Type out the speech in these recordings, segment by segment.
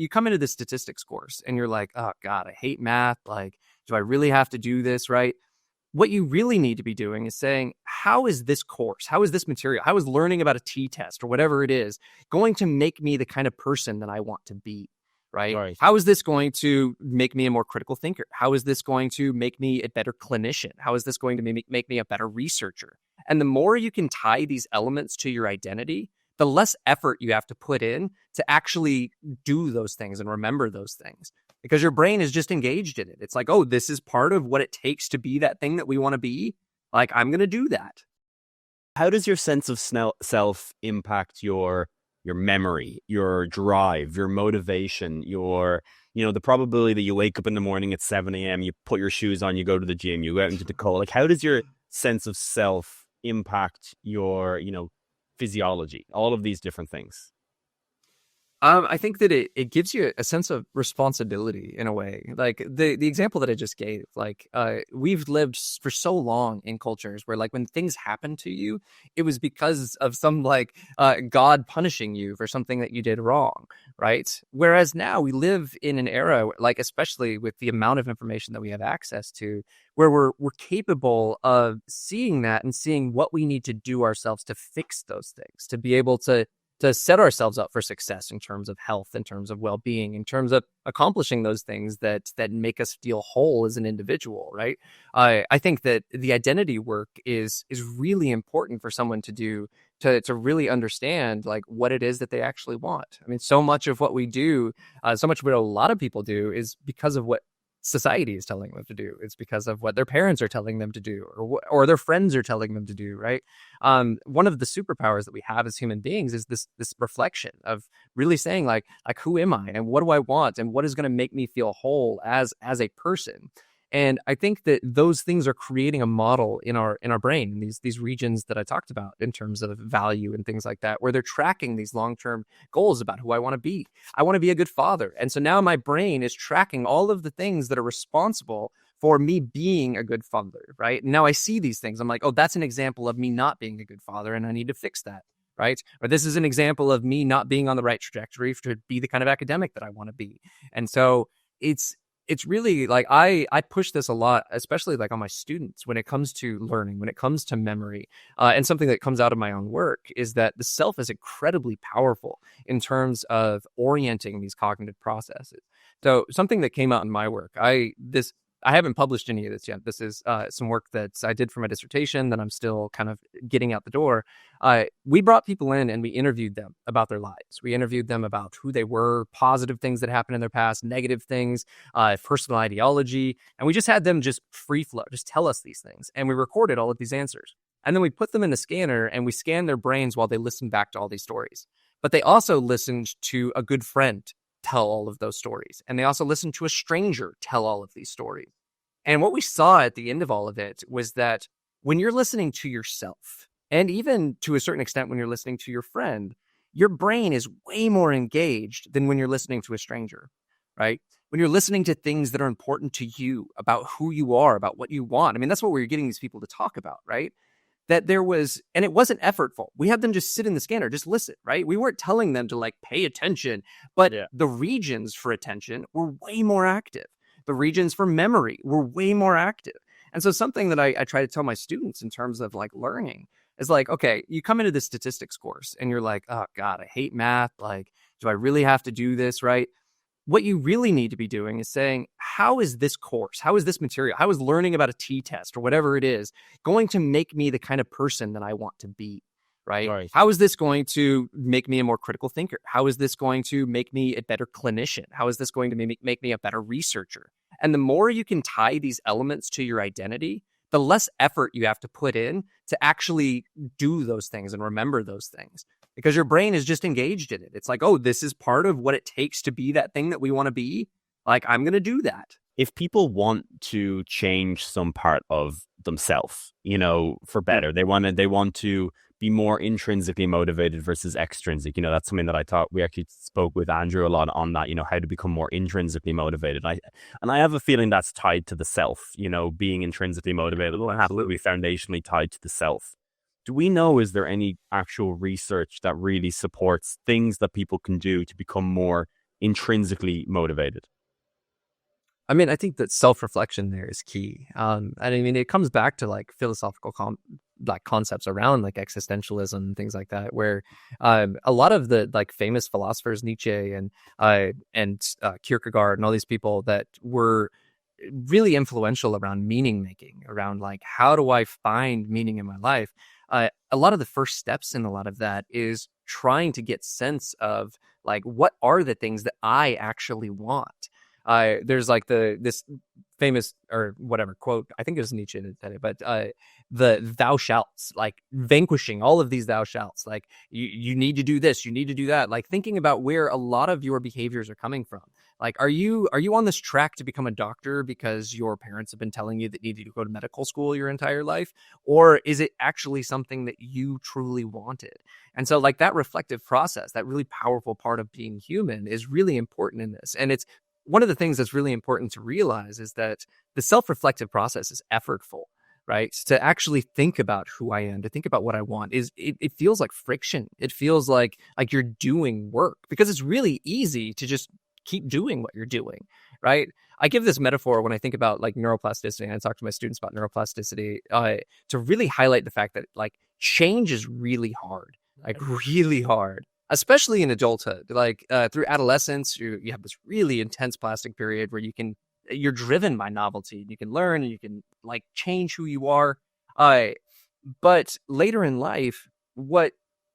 you come into this statistics course and you're like, oh God, I hate math. Like, do I really have to do this? Right. What you really need to be doing is saying, how is this course, how is this material, how is learning about a t-test or whatever it is going to make me the kind of person that I want to be, right? Right. How is this going to make me a more critical thinker? How is this going to make me a better clinician? How is this going to make me a better researcher? And the more you can tie these elements to your identity, the less effort you have to put in to actually do those things and remember those things, because your brain is just engaged in it. It's like, oh, this is part of what it takes to be that thing that we want to be. Like, I'm going to do that. How does your sense of self impact your memory, your drive, your motivation, the probability that you wake up in the morning at 7 a.m., you put your shoes on, you go to the gym, you go out into the cold? Like, how does your sense of self impact your, physiology, all of these different things? I think that it gives you a sense of responsibility in a way. Like the example that I just gave, like we've lived for so long in cultures where, like, when things happen to you, it was because of some God punishing you for something that you did wrong, right? Whereas now we live in an era, like especially with the amount of information that we have access to, where we're capable of seeing that and seeing what we need to do ourselves to fix those things, to be able to set ourselves up for success in terms of health, in terms of well-being, in terms of accomplishing those things that make us feel whole as an individual, right? I think that the identity work is really important for someone to do, to really understand like what it is that they actually want. I mean, so much of what we do, so much of what a lot of people do is because of what society is telling them to do. It's because of what their parents are telling them to do, or their friends are telling them to do, right? One of the superpowers that we have as human beings is this reflection of really saying like who am I and what do I want and what is going to make me feel whole as a person. And I think that those things are creating a model in our brain, these regions that I talked about in terms of value and things like that, where they're tracking these long-term goals about who I want to be. I want to be a good father. And so now my brain is tracking all of the things that are responsible for me being a good father, right? Now I see these things. I'm like, oh, that's an example of me not being a good father, and I need to fix that, right? Or this is an example of me not being on the right trajectory to be the kind of academic that I want to be. And so it's really like I push this a lot, especially like on my students when it comes to learning, when it comes to memory, and something that comes out of my own work is that the self is incredibly powerful in terms of orienting these cognitive processes. So something that came out in my work, I haven't published any of this yet. This is some work that I did for my dissertation that I'm still kind of getting out the door. We brought people in and we interviewed them about their lives. We interviewed them about who they were, positive things that happened in their past, negative things, personal ideology. And we just had them just free flow, just tell us these things. And we recorded all of these answers. And then we put them in the scanner and we scanned their brains while they listened back to all these stories. But they also listened to a good friend tell all of those stories. And they also listened to a stranger tell all of these stories. And what we saw at the end of all of it was that when you're listening to yourself, and even to a certain extent when you're listening to your friend, your brain is way more engaged than when you're listening to a stranger, right? When you're listening to things that are important to you, about who you are, about what you want. I mean, that's what we're getting these people to talk about, right? That there was, and it wasn't effortful. We had them just sit in the scanner, just listen, right? We weren't telling them to like pay attention, but the regions for attention were way more active. The regions for memory were way more active. And so something that I try to tell my students in terms of like learning is like, okay, you come into this statistics course and you're like, oh God, I hate math. Like, do I really have to do this, right? What you really need to be doing is saying, how is this course, how is this material, how is learning about a t-test or whatever it is going to make me the kind of person that I want to be, right? How is this going to make me a more critical thinker? How is this going to make me a better clinician? How is this going to make me a better researcher? And the more you can tie these elements to your identity, the less effort you have to put in to actually do those things and remember those things, because your brain is just engaged in it. It's like, oh, this is part of what it takes to be that thing that we want to be. Like, I'm going to do that. If people want to change some part of themselves, for better, they want to be more intrinsically motivated versus extrinsic. That's something that I thought we actually spoke with Andrew a lot on, that, how to become more intrinsically motivated. And I have a feeling that's tied to the self, being intrinsically motivated, absolutely foundationally tied to the self. Do we know, is there any actual research that really supports things that people can do to become more intrinsically motivated. I mean, I think that self-reflection there is key. And I mean, it comes back to like philosophical like concepts around like existentialism and things like that, where a lot of the like famous philosophers, Nietzsche and Kierkegaard and all these people that were really influential around meaning making, around like how do I find meaning in my life. A lot of the first steps in a lot of that is trying to get sense of like what are the things that I actually want. There's like this famous or whatever quote, I think it was Nietzsche that said it, but the thou shalts, like vanquishing all of these thou shalts, like you need to do this, you need to do that, like thinking about where a lot of your behaviors are coming from. Like, are you on this track to become a doctor because your parents have been telling you that you need to go to medical school your entire life? Or is it actually something that you truly wanted? And so like that reflective process, that really powerful part of being human is really important in this. And it's one of the things that's really important to realize is that the self-reflective process is effortful, right? To actually think about who I am, to think about what I want it feels like friction. It feels like you're doing work because it's really easy to just keep doing what you're doing, right? I give this metaphor when I think about like neuroplasticity, and I talk to my students about neuroplasticity to really highlight the fact that like change is really hard, like really hard, especially in adulthood. Like through adolescence, you have this really intense plastic period where you're driven by novelty. You can learn and you can like change who you are. But later in life,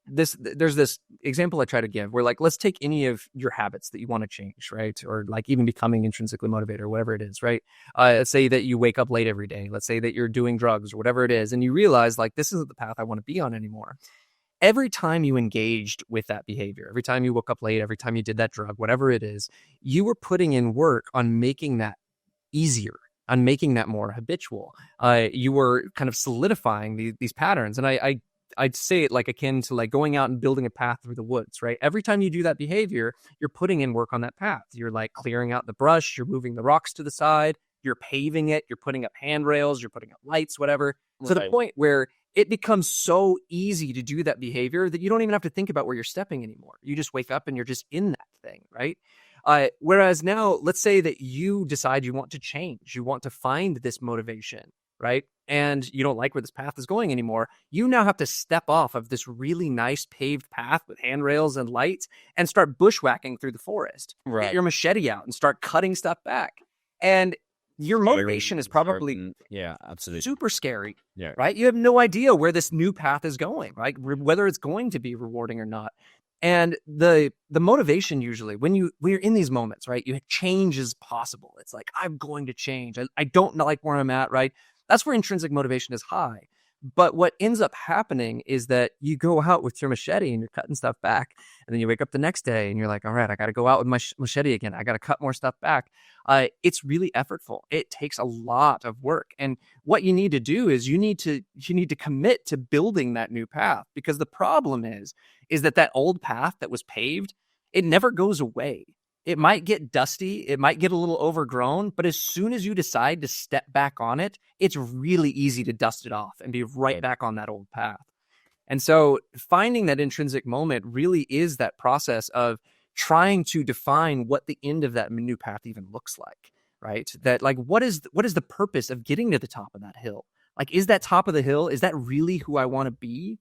there's this example I try to give where like, let's take any of your habits that you want to change, right? Or like even becoming intrinsically motivated or whatever it is, right? Let's say that you wake up late every day. Let's say that you're doing drugs or whatever it is. And you realize like, this isn't the path I want to be on anymore. Every time you engaged with that behavior, every time you woke up late, every time you did that drug, whatever it is, you were putting in work on making that easier, on making that more habitual. You were kind of solidifying these patterns. And I'd say it like akin to like going out and building a path through the woods, right? Every time you do that behavior, you're putting in work on that path. You're like clearing out the brush, you're moving the rocks to the side, you're paving it, you're putting up handrails, you're putting up lights, whatever, to the point where it becomes so easy to do that behavior that you don't even have to think about where you're stepping anymore. You just wake up and you're just in that thing, right? Whereas now, let's say that you decide you want to change, you want to find this motivation, right? And you don't like where this path is going anymore. You now have to step off of this really nice paved path with handrails and lights and start bushwhacking through the forest. Right. Get your machete out and start cutting stuff back. And your motivation is probably absolutely super scary, yeah, right? You have no idea where this new path is going, right? Whether it's going to be rewarding or not. And the motivation usually when you're in these moments, right? Change is possible. It's like, I'm going to change. I don't like where I'm at, right? That's where intrinsic motivation is high. But what ends up happening is that you go out with your machete and you're cutting stuff back. And then you wake up the next day and you're like, all right, I got to go out with my machete again. I got to cut more stuff back. It's really effortful. It takes a lot of work. And what you need to do is you need to commit to building that new path, because the problem is that old path that was paved, it never goes away. It might get dusty, it might get a little overgrown, but as soon as you decide to step back on it, it's really easy to dust it off and be right back on that old path. And so finding that intrinsic moment really is that process of trying to define what the end of that new path even looks like, right? That like, what is the purpose of getting to the top of that hill? Like, is that top of the hill, is that really who I want to be?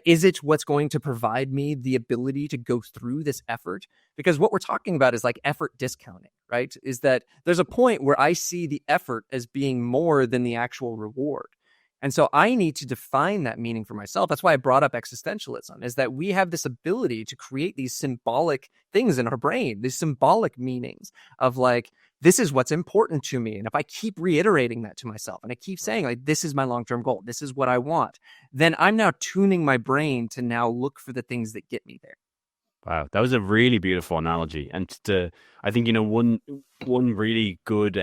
Is it what's going to provide me the ability to go through this effort? Because what we're talking about is like effort discounting, right? Is that there's a point where I see the effort as being more than the actual reward. And so I need to define that meaning for myself. That's why I brought up existentialism, is that we have this ability to create these symbolic things in our brain, these symbolic meanings of like, this is what's important to me. And if I keep reiterating that to myself and I keep saying like, this is my long-term goal, this is what I want, then I'm now tuning my brain to now look for the things that get me there. Wow, that was a really beautiful analogy. And I think, one really good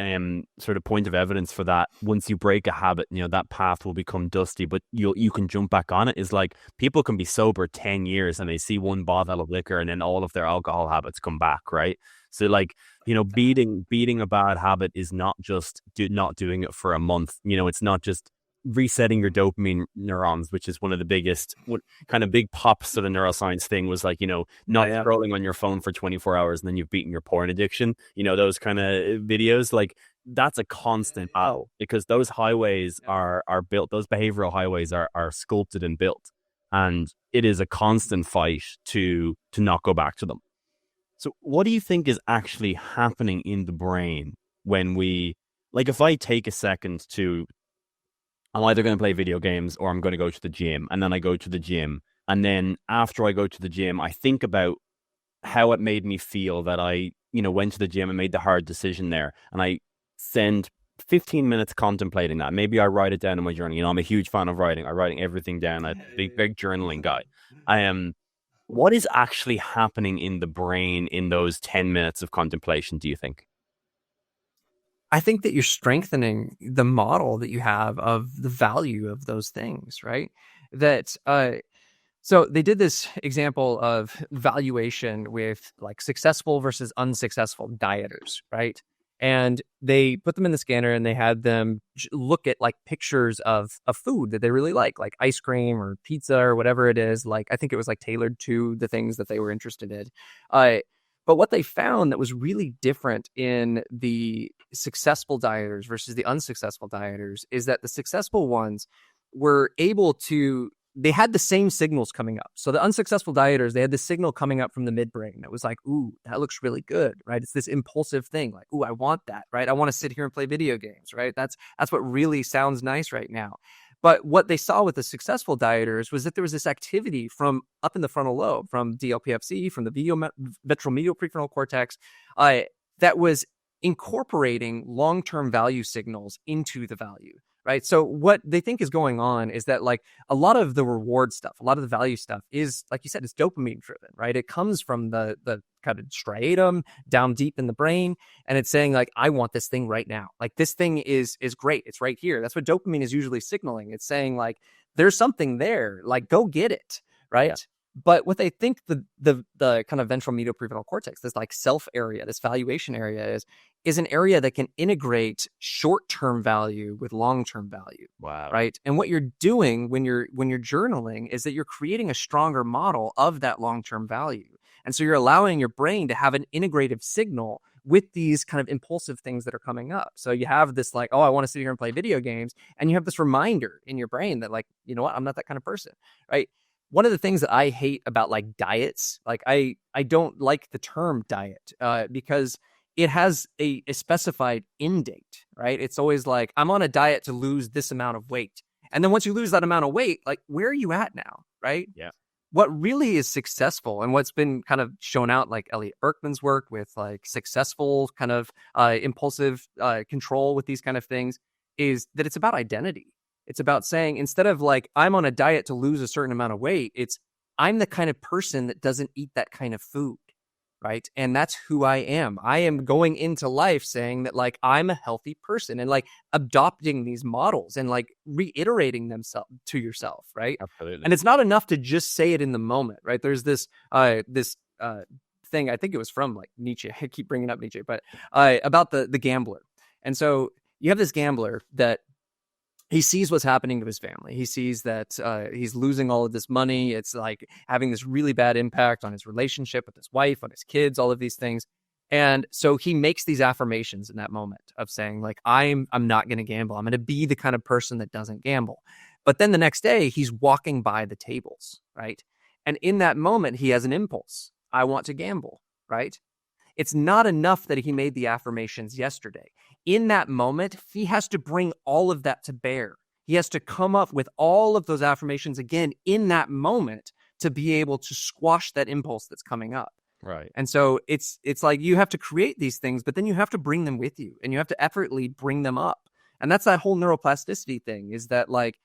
sort of point of evidence for that, once you break a habit, that path will become dusty, but you can jump back on it, is like people can be sober 10 years and they see one bottle of liquor and then all of their alcohol habits come back, right? So like, beating a bad habit is not just not doing it for a month. It's not just resetting your dopamine neurons, which is one of the biggest, what kind of big pops of the neuroscience thing was like, Yeah, not yeah. scrolling on your phone for 24 hours and then you've beaten your porn addiction, those kind of videos. Like that's a constant battle because those highways Yeah. are built, those behavioral highways are sculpted and built. And it is a constant fight to not go back to them. So what do you think is actually happening in the brain when we, like, if I take a second to, I'm either going to play video games or I'm going to go to the gym, and then I go to the gym, and then after I go to the gym, I think about how it made me feel that I, went to the gym and made the hard decision there, and I spend 15 minutes contemplating that. Maybe I write it down in my journal. I'm a huge fan of writing. I'm writing everything down. I'm a big journaling guy. I am. What is actually happening in the brain in those 10 minutes of contemplation, do you think? I think that you're strengthening the model that you have of the value of those things, right? That So they did this example of valuation with like successful versus unsuccessful dieters, right? And they put them in the scanner and they had them look at like pictures of food that they really like ice cream or pizza or whatever it is. Like I think it was like tailored to the things that they were interested in. Uh, but what they found that was really different in the successful dieters versus the unsuccessful dieters is that the successful ones were able to they had the same signals coming up. So the unsuccessful dieters, they had the signal coming up from the midbrain that was like, ooh, that looks really good, right? It's this impulsive thing, like, ooh, I want that, right? I want to sit here and play video games, right? That's what really sounds nice right now. But what they saw with the successful dieters was that there was this activity from up in the frontal lobe, from DLPFC, from the ventromedial prefrontal cortex, that was incorporating long-term value signals into the value, right? So what they think is going on is that like a lot of the reward stuff, a lot of the value stuff is, like you said, it's dopamine driven, right? It comes from the kind of striatum down deep in the brain, and it's saying like, I want this thing right now. Like this thing is great. It's right here. That's what dopamine is usually signaling. It's saying like, there's something there. Like go get it, right? Yeah. But what they think the kind of ventral medial prefrontal cortex, this like self area, this valuation area is an area that can integrate short-term value with long-term value. Wow. Right. And what you're doing when you're journaling is that you're creating a stronger model of that long-term value. And so you're allowing your brain to have an integrative signal with these kind of impulsive things that are coming up. So you have this like, oh, I want to sit here and play video games. And you have this reminder in your brain that like, you know what, I'm not that kind of person. Right. One of the things that I hate about like diets, like I don't like the term diet because it has a specified end date, right? It's always like, I'm on a diet to lose this amount of weight. And then once you lose that amount of weight, like, where are you at now, right? Yeah. What really is successful and what's been kind of shown out, like Elliot Berkman's work with like successful kind of impulsive control with these kind of things, is that it's about identity. It's about saying, instead of like, I'm on a diet to lose a certain amount of weight, it's I'm the kind of person that doesn't eat that kind of food. Right. And that's who I am. I am going into life saying that like I'm a healthy person and like adopting these models and like reiterating them to yourself. Right. Absolutely. And it's not enough to just say it in the moment. Right. There's this thing, I think it was from like Nietzsche. I keep bringing up Nietzsche, but about the gambler. And so you have this gambler that he sees what's happening to his family. He sees that he's losing all of this money. It's like having this really bad impact on his relationship with his wife, on his kids, all of these things. And so he makes these affirmations in that moment of saying like, I'm not going to gamble. I'm going to be the kind of person that doesn't gamble. But then the next day he's walking by the tables, right? And in that moment, he has an impulse. I want to gamble, right? It's not enough that he made the affirmations yesterday. In that moment, he has to bring all of that to bear. He has to come up with all of those affirmations again in that moment to be able to squash that impulse that's coming up. Right. And so it's like you have to create these things, but then you have to bring them with you and you have to effortlessly bring them up. And that's that whole neuroplasticity thing, is that like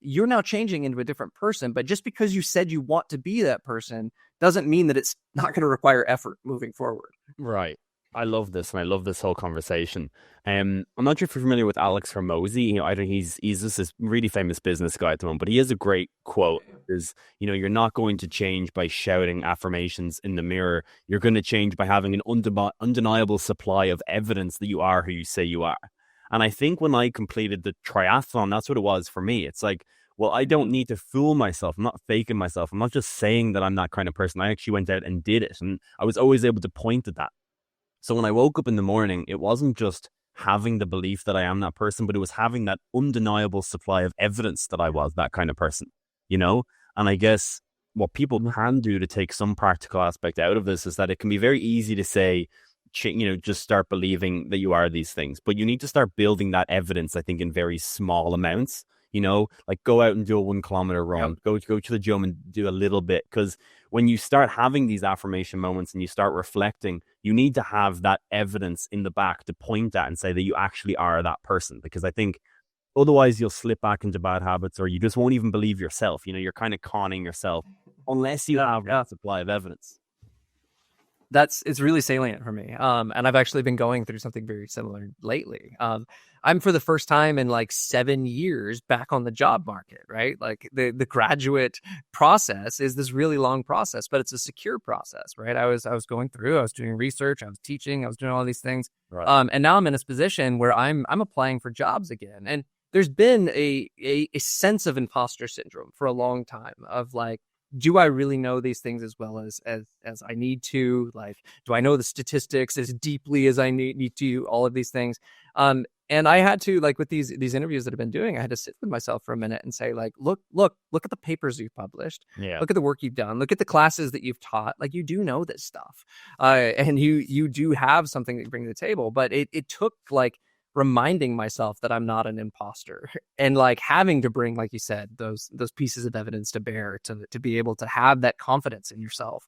you're now changing into a different person, but just because you said you want to be that person doesn't mean that it's not going to require effort moving forward. Right. I love this, and I love this whole conversation. I'm not sure if you're familiar with Alex Hormozy. I don't. He's just this really famous business guy at the moment, but he has a great quote: "Is you're not going to change by shouting affirmations in the mirror. You're going to change by having an undeniable supply of evidence that you are who you say you are." And I think when I completed the triathlon, that's what it was for me. It's like, well, I don't need to fool myself. I'm not faking myself. I'm not just saying that I'm that kind of person. I actually went out and did it. And I was always able to point at that. So when I woke up in the morning, it wasn't just having the belief that I am that person, but it was having that undeniable supply of evidence that I was that kind of person, you know? And I guess what people can do to take some practical aspect out of this is that it can be very easy to say, just start believing that you are these things. But you need to start building that evidence, I think, in very small amounts. Like go out and do a 1 kilometer run, go to the gym and do a little bit. Because when you start having these affirmation moments and you start reflecting, you need to have that evidence in the back to point at and say that you actually are that person. Because I think otherwise you'll slip back into bad habits, or you just won't even believe yourself. You're kind of conning yourself unless you have that supply of evidence. It's really salient for me. And I've actually been going through something very similar lately. I'm for the first time in like 7 years back on the job market, right? Like the graduate process is this really long process, but it's a secure process, right? I was going through, I was doing research, I was teaching, I was doing all these things. Right. And now I'm in this position where I'm applying for jobs again. And there's been a sense of imposter syndrome for a long time of like, do I really know these things as well as I need to? Like, do I know the statistics as deeply as I need to? All of these things. And I had to, like, with these interviews that I've been doing, I had to sit with myself for a minute and say, like, look at the papers you've published. Yeah. Look at the work you've done. Look at the classes that you've taught. Like, you do know this stuff. And you do have something that you bring to the table. But it took, like, reminding myself that I'm not an imposter and like having to bring, like you said, those pieces of evidence to bear to be able to have that confidence in yourself.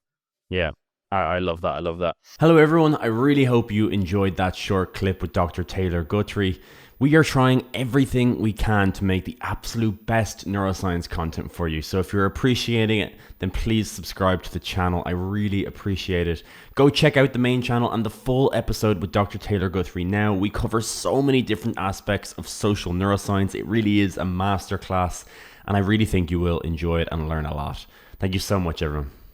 Yeah. I love that. I love that. Hello, everyone. I really hope you enjoyed that short clip with Dr. Taylor Guthrie. We are trying everything we can to make the absolute best neuroscience content for you. So if you're appreciating it, then please subscribe to the channel. I really appreciate it. Go check out the main channel and the full episode with Dr. Taylor Guthrie now. We cover so many different aspects of social neuroscience. It really is a masterclass, and I really think you will enjoy it and learn a lot. Thank you so much, everyone.